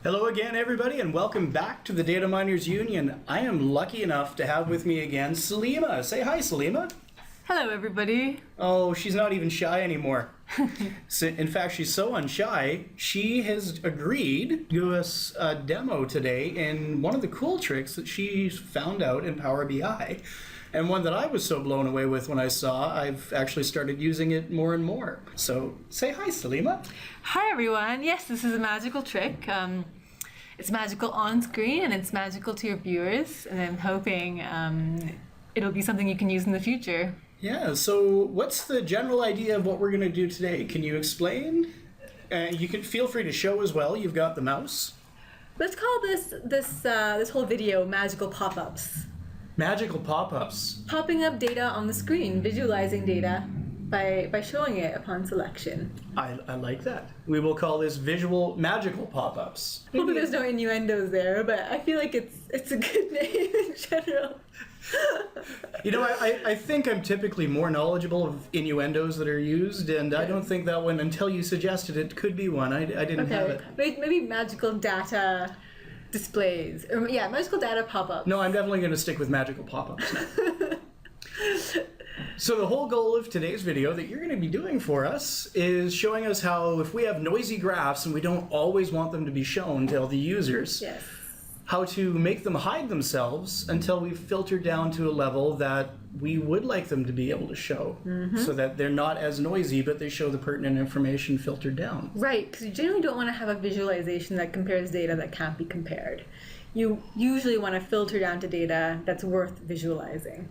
Hello again, everybody, and welcome back to the Data Miners Union. I am lucky enough to have with me again Salimah. Say hi, Salimah. Hello, everybody. Oh, she's not even shy anymore. In fact, she's so unshy, she has agreed to give us a demo today in one of the cool tricks that she found out in Power BI. And one that I was so blown away with when I saw, I've actually started using it more and more. So say hi, Salimah. Hi, everyone. Yes, this is a magical trick. It's magical on screen and it's magical to your viewers. And I'm hoping it'll be something you can use in the future. Yeah, so what's the general idea of what we're going to do today? Can you explain? You can feel free to show as well. You've got the mouse. Let's call this whole video Magical Pop-ups. Magical pop-ups. Popping up data on the screen, visualizing data by showing it upon selection. I like that. We will call this visual magical pop-ups. Hopefully there's no innuendos there, but I feel like it's a good name in general. You know, I think I'm typically more knowledgeable of innuendos that are used, and I don't think that one, until you suggested it, could be one. I didn't have it. Maybe magical data displays. Or, yeah, magical data pop-ups. No, I'm definitely going to stick with magical pop-ups now. So the whole goal of today's video that you're going to be doing for us is showing us how, if we have noisy graphs and we don't always want them to be shown to all the users, yes, how to make them hide themselves until we've filtered down to a level that we would like them to be able to show, so that they're not as noisy, but they show the pertinent information filtered down. Right, because you generally don't want to have a visualization that compares data that can't be compared. You usually want to filter down to data that's worth visualizing.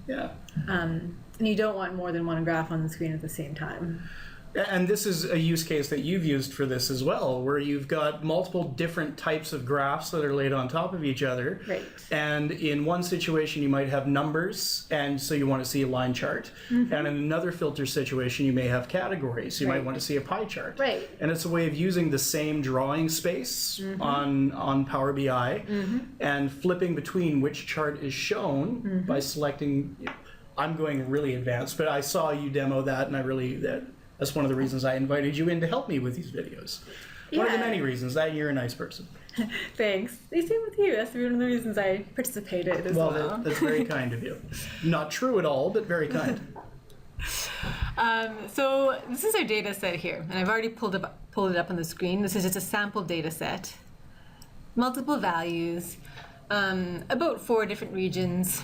Yeah. And you don't want more than one graph on the screen at the same time. And this is a use case that you've used for this as well, where you've got multiple different types of graphs that are laid on top of each other. Right. And in one situation, you might have numbers, and so you want to see a line chart. And in another filter situation, you may have categories. So you might want to see a pie chart. Right. And it's a way of using the same drawing space on Power BI and flipping between which chart is shown by selecting. I'm going really advanced, but I saw you demo that, and that's one of the reasons I invited you in to help me with these videos. One of the many reasons that you're a nice person. Thanks. They same with you. That's one of the reasons I participated as well. Well, that's very kind of you. Not true at all, but very kind. So this is our data set here, and I've already pulled it up on the screen. This is just a sample data set. Multiple values, about 4 different regions.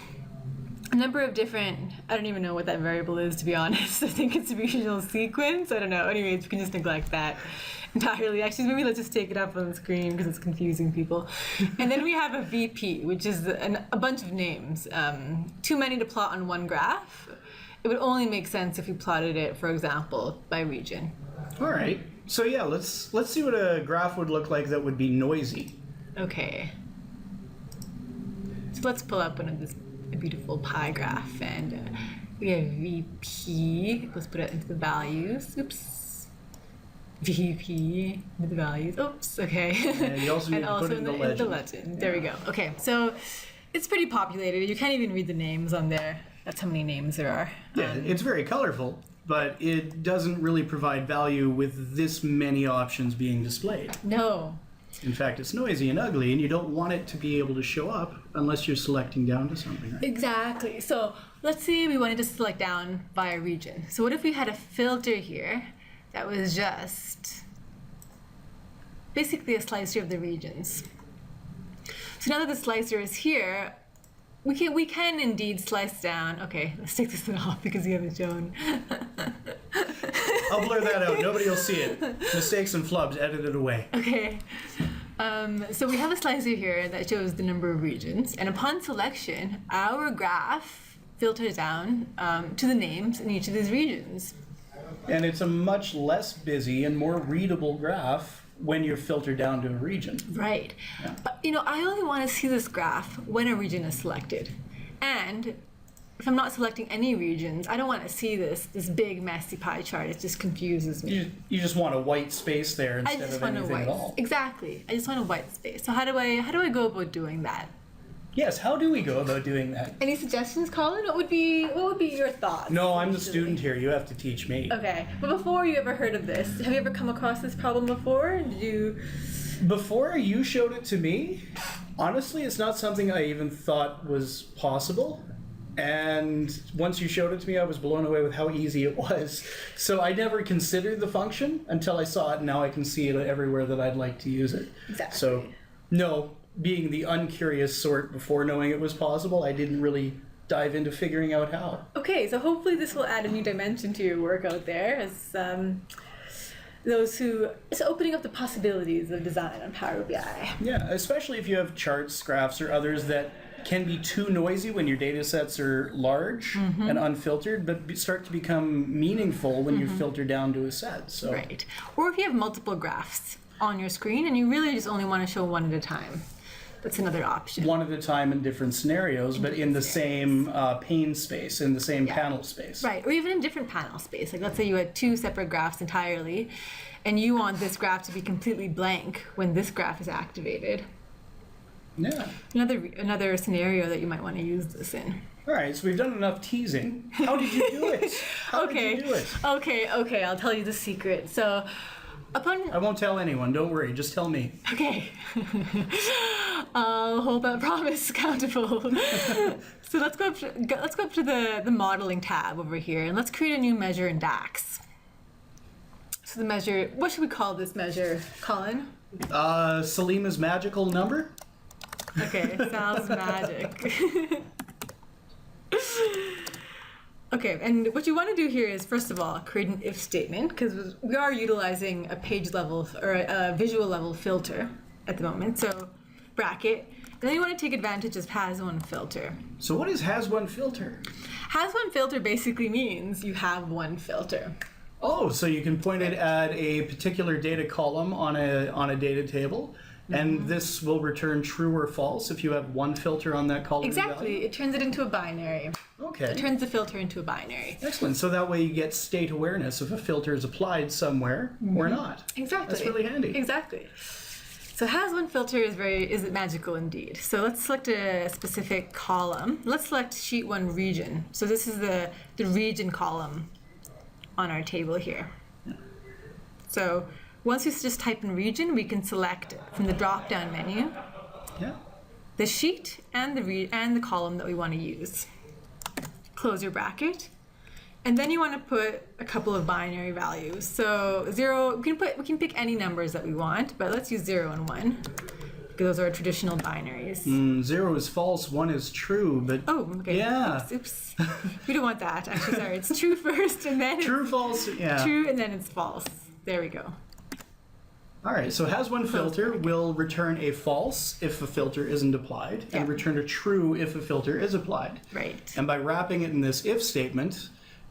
A number of different, I don't even know what that variable is, to be honest. I think it's a regional sequence. I don't know. Anyways, we can just neglect that entirely. Actually, maybe let's just take it up on the screen because it's confusing people. And then we have a VP, which is a bunch of names. Too many to plot on one graph. It would only make sense if you plotted it, for example, by region. All right. So yeah, let's see what a graph would look like that would be noisy. Okay. So let's pull up one of this. A beautiful pie graph, and we have VP. Let's put it into the values. Oops. VP with the values. Oops. Okay. And you also need to put it in the legend. In the legend. There we go. Okay. So it's pretty populated. You can't even read the names on there. That's how many names there are. Yeah, it's very colorful, but it doesn't really provide value with this many options being displayed. No. In fact, it's noisy and ugly, and you don't want it to be able to show up unless you're selecting down to something, right? Exactly. So let's say we wanted to select down by a region. So what if we had a filter here that was just basically a slicer of the regions? So now that the slicer is here, we can indeed slice down. Okay, let's take this one off because you haven't shown. I'll blur that out. Nobody will see it. Mistakes and flubs, edit it away. Okay. So we have a slicer here that shows the number of regions, and upon selection, our graph filters down to the names in each of these regions. And it's a much less busy and more readable graph when you're filtered down to a region. Right. Yeah. But, I only want to see this graph when a region is selected. And if I'm not selecting any regions, I don't want to see this big messy pie chart. It just confuses me. You just want a white space there instead of anything at all. Exactly. I just want a white space. So how do I go about doing that? Yes, how do we go about doing that? Any suggestions, Colin? What would be your thoughts? No, I'm the usually? student here. You have to teach me. Okay, but before you ever heard of this, have you ever come across this problem before? Did you? Before you showed it to me, honestly, it's not something I even thought was possible. And once you showed it to me, I was blown away with how easy it was. So I never considered the function until I saw it, and now I can see it everywhere that I'd like to use it. Exactly. So, no, being the uncurious sort before knowing it was possible, I didn't really dive into figuring out how. Okay, so hopefully this will add a new dimension to your work out there as it's opening up the possibilities of design on Power BI. Yeah, especially if you have charts, graphs, or others that can be too noisy when your data sets are large and unfiltered, but start to become meaningful when you filter down to a set. So. Right. Or if you have multiple graphs on your screen and you really just only want to show one at a time. That's another option. One at a time in different scenarios, but in the same pane space, in the same panel space. Right, or even in different panel space. Like let's say you had two separate graphs entirely, and you want this graph to be completely blank when this graph is activated. Yeah. Another scenario that you might want to use this in. All right, so we've done enough teasing. How did you do it? How did you do it? Okay, I'll tell you the secret. So, I won't tell anyone, don't worry, just tell me. Okay. I'll hold that promise accountable. So let's go up to the modeling tab over here, and let's create a new measure in DAX. So the measure, what should we call this measure, Colin? Salimah's magical number? Okay, sounds magic. Okay, and what you want to do here is, first of all, create an if statement, because we are utilizing a page level or a visual level filter at the moment. So bracket. Then you want to take advantage of has one filter. So what is has one filter? Has one filter basically means you have one filter. Oh, so you can point it at a particular data column on a data table, and this will return true or false if you have one filter on that column. Exactly. It turns it into a binary. Okay. It turns the filter into a binary. Excellent. So that way you get state awareness if a filter is applied somewhere or not. Exactly. That's really handy. Exactly. So has one filter is magical indeed. So let's select a specific column. Let's select sheet one region. So this is the region column on our table here. So once we just type in region, we can select from the drop-down menu the sheet and the column that we want to use. Close your bracket, and then you want to put a couple of binary values. So 0, we can pick any numbers that we want, but let's use 0 and 1 because those are traditional binaries. 0 is false, 1 is true, but Okay. yeah. Oops. We don't want that. Actually, sorry. It's true first, and then True, false, yeah. true, and then it's false. There we go. All right, so has one filter will return a false if a filter isn't applied, and return a true if a filter is applied. Right. And by wrapping it in this if statement,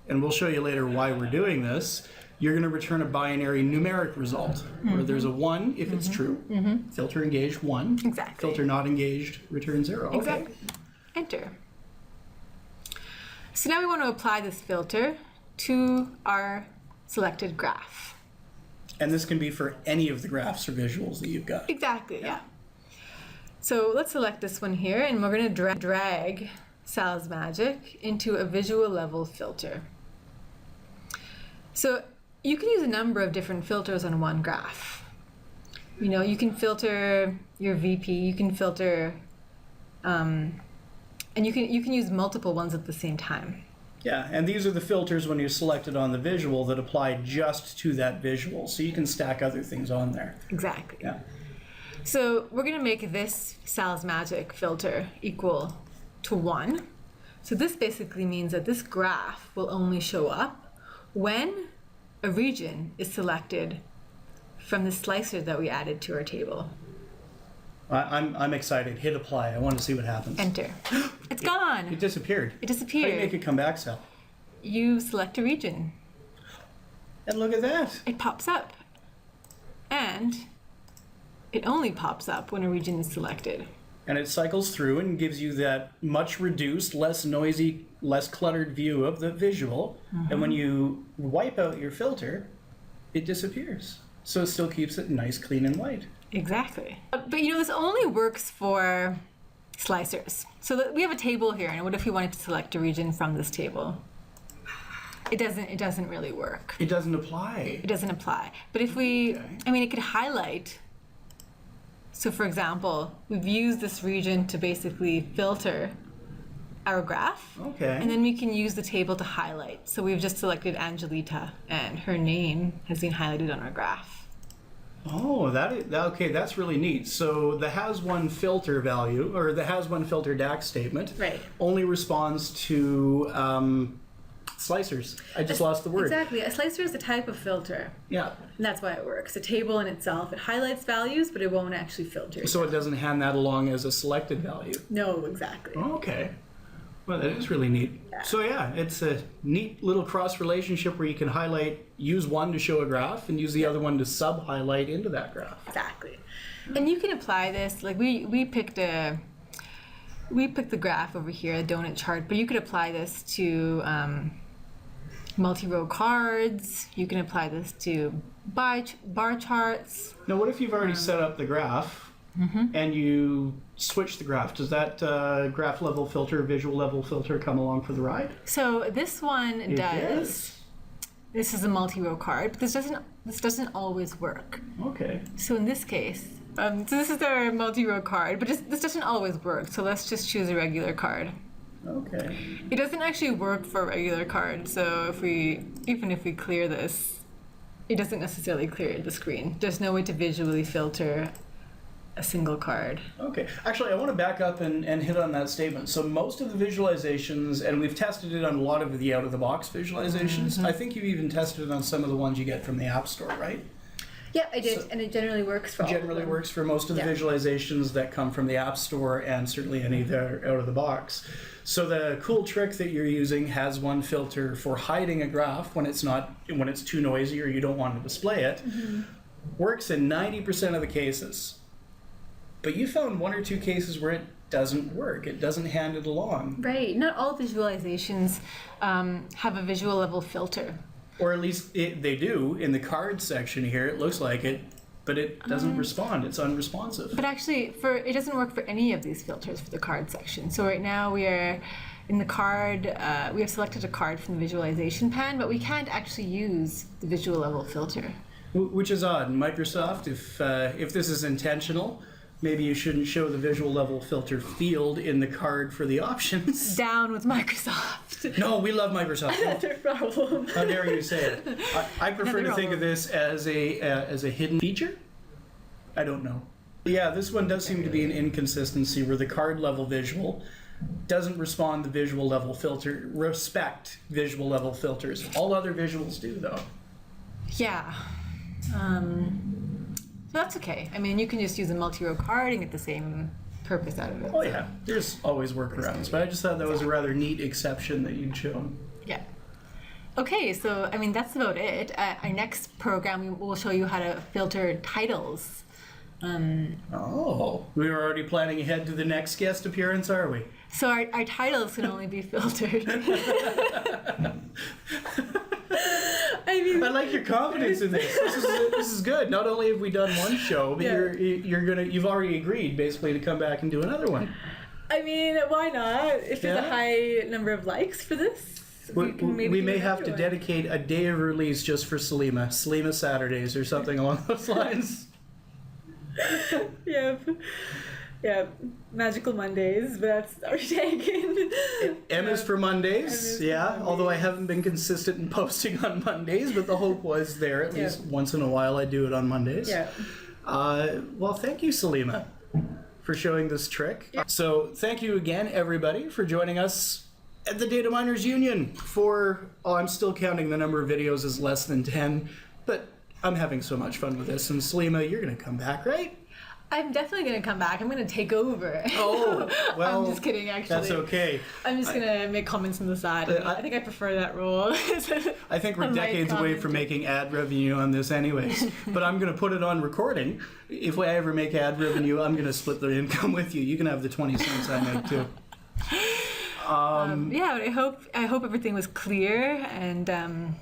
and we'll show you later why we're doing this, you're going to return a binary numeric result, where there's a 1 if it's true, filter engaged 1, Exactly. filter not engaged, return 0. Exactly. Okay. Enter. So now we want to apply this filter to our selected graph. And this can be for any of the graphs or visuals that you've got. Exactly, yeah. So let's select this one here, and we're going to drag Sal's Magic into a visual level filter. So you can use a number of different filters on one graph. You know, you can filter your VP, you can filter, and you can use multiple ones at the same time. Yeah, and these are the filters when you're selected on the visual that apply just to that visual, so you can stack other things on there. Exactly. Yeah. So we're going to make this Sal's Magic filter equal to 1. So this basically means that this graph will only show up when a region is selected from the slicer that we added to our table. I'm excited. Hit apply. I want to see what happens. Enter. It's gone. It disappeared. It How disappeared. do you make it come back, Sal? You select a region. And look at that. It pops up. And it only pops up when a region is selected. And it cycles through and gives you that much reduced, less noisy, less cluttered view of the visual. And when you wipe out your filter, it disappears. So it still keeps it nice, clean, and white. Exactly. But you know, this only works for slicers. So we have a table here, and what if we wanted to select a region from this table? It doesn't really work. It doesn't apply. It doesn't apply. But if we, I mean, it could highlight. So for example, we've used this region to basically filter our graph. Okay. And then we can use the table to highlight. So we've just selected Angelita, and her name has been highlighted on our graph. Oh, okay, that's really neat. So the has one filter value, or the has one filter DAX statement, Right. only responds to slicers. I just lost the word. Exactly. A slicer is a type of filter. Yeah. And that's why it works. A table in itself, it highlights values, but it won't actually filter. So it doesn't hand that along as a selected value. No, exactly. Okay. Well, that is really neat. Yeah. So yeah, it's a neat little cross relationship where you can use one to show a graph and use the other one to sub-highlight into that graph. Exactly. And you can apply this, like we picked the graph over here, the donut chart, but you could apply this to multi-row cards. You can apply this to bar charts. Now, what if you've already set up the graph and you switch the graph? Does that graph level filter, visual level filter come along for the ride? So this one It does. This is a multi-row card, but this doesn't always work. Okay. So in this case, so this is our multi-row card, but this doesn't always work. So let's just choose a regular card. Okay. It doesn't actually work for a regular card. So even if we clear this, it doesn't necessarily clear the screen. There's no way to visually filter a single card. Okay. Actually, I want to back up and hit on that statement. So most of the visualizations, and we've tested it on a lot of the out-of-the-box visualizations. I think you've even tested it on some of the ones you get from the App Store, right? Yeah, I did, and it generally works for all of Generally them. works for most of the visualizations that come from the App Store, and certainly any that are out of the box. So the cool trick that you're using has one filter for hiding a graph when it's too noisy or you don't want to display it. Works in 90% of the cases. But you found one or two cases where it doesn't work. It doesn't hand it along. Right. Not all visualizations have a visual level filter. Or at least they do. In the card section here, it looks like it, but it doesn't respond. It's unresponsive. But actually, it doesn't work for any of these filters for the card section. So right now we are in the card, we have selected a card from the visualization pan, but we can't actually use the visual level filter. Which is odd. Microsoft, if this is intentional, maybe you shouldn't show the visual level filter field in the card for the options. Down with Microsoft. No, we love Microsoft. That's their problem. How dare you say it? I prefer to think of this as a hidden feature. I don't know. Yeah, this one does seem to be an inconsistency where the card level visual doesn't respond to visual level filter, respect visual level filters. All other visuals do, though. Yeah. That's okay. I mean, you can just use a multi-row card and get the same purpose out of it. Oh yeah, there's always workarounds, but I just thought that was a rather neat exception that you'd shown. Yeah. Okay, so I mean that's about it. Our next program we will show you how to filter titles. Oh, we were already planning ahead to the next guest appearance, are we? So our titles can only be filtered. I like your confidence in this. This is good. Not only have we done one show, but you've already agreed basically to come back and do another one. I mean, why not? If there's a high number of likes for this, we may have to dedicate a day of release just for Salimah Saturdays or something along those lines. Yep. Magical Mondays, but that's already taken. M is for Mondays, although I haven't been consistent in posting on Mondays, but the hope was there. At least once in a while I do it on Mondays. Yeah. Well, thank you, Salimah, for showing this trick. Yeah. So thank you again, everybody, for joining us at the Data Miners Union I'm still counting the number of videos as less than 10, but I'm having so much fun with this. And Salimah, you're going to come back, right? I'm definitely going to come back. I'm going to take over. Oh, well. I'm just kidding, actually. That's okay. I'm just going to make comments on the side. I think I prefer that role. I think we're decades away from making ad revenue on this anyways. But I'm going to put it on recording. If I ever make ad revenue, I'm going to split the income with you. You can have the 20 cents I make too. I hope everything was clear, and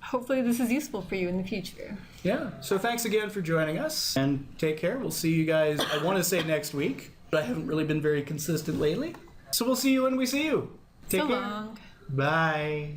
hopefully this is useful for you in the future. Yeah. So thanks again for joining us, and take care. We'll see you guys, I want to say next week, But I haven't really been very consistent lately. So we'll see you when we see you. Take So care. long. Bye.